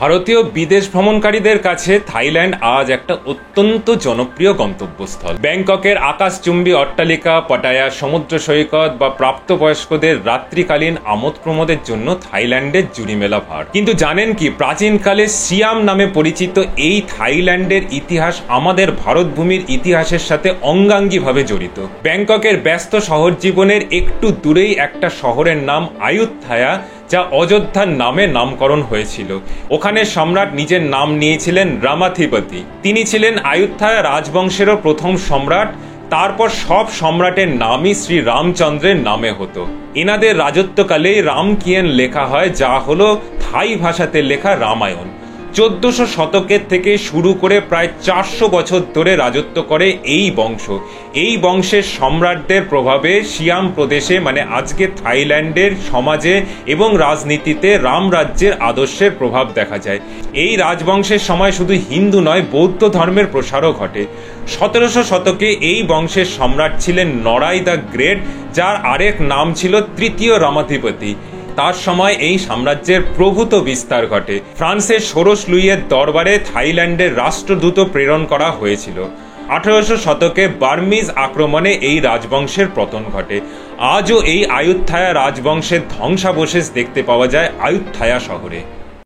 ভারতীয় বিদেশ ভ্রমণকারীদের কাছে থাইল্যান্ড আজ একটা অত্যন্ত জনপ্রিয় গন্তব্যস্থল। ব্যাংককের আকাশচুম্বী অট্টালিকা, পাটায়া সমুদ্র সৈকত বা প্রাপ্তবয়স্কদের রাত্রিকালীন আমোদ প্রমোদের জন্য থাইল্যান্ডের জুড়িমেলা ভার। কিন্তু জানেন কি, প্রাচীনকালে সিয়াম নামে পরিচিত এই থাইল্যান্ডের ইতিহাস আমাদের ভারতভূমির ইতিহাসের সাথে অঙ্গাঙ্গিভাবে জড়িত। ব্যাংককের ব্যস্ত শহর জীবনের একটু দূরেই একটা শহরের নাম আয়ুত্থায়া, যা অযোধ্যার নামে নামকরণ হয়েছিল। ওখানে সম্রাট নিজের নাম নিয়েছিলেন রামাথিপতি। তিনি ছিলেন আয়ুত্থায়া রাজবংশেরও প্রথম সম্রাট। তারপর সব সম্রাটের নামই শ্রী রামচন্দ্রের নামে হতো। এনাদের রাজত্বকালে রামকিয়েন লেখা হয়, যা হলো থাই ভাষাতে লেখা রামায়ণ। 1400 শতকের থেকে শুরু করে প্রায় 400 বছর ধরে রাজত্ব করে এই বংশ। এই বংশের সম্রাটদের প্রভাবে সিয়াম প্রদেশে, মানে আজকে থাইল্যান্ডের সমাজে এবং রাজনীতিতে রামরাজ্যের আদর্শের প্রভাব দেখা যায়। এই রাজবংশের সময় শুধু হিন্দু নয়, বৌদ্ধ ধর্মের প্রসারও ঘটে। 1700 শতকে এই বংশের সম্রাট ছিলেন নরাই দ্য গ্রেট, যার আরেক নাম ছিল তৃতীয় রামাধিপতি। তার সময় এই সাম্রাজ্যের প্রভূত বিস্তার ঘটে। ফ্রান্সের ষোড়শ লুইয়ের দরবারে থাইল্যান্ডের রাষ্ট্রদূত প্রেরণ করা হয়েছিল। 1800 শতকে বার্মিজ আক্রমণে এই রাজবংশের পতন ঘটে। আজও এই আয়ুত্থায়া রাজবংশের ধ্বংসাবশেষ দেখতে পাওয়া যায় আয়ুত্থায়া শহরে।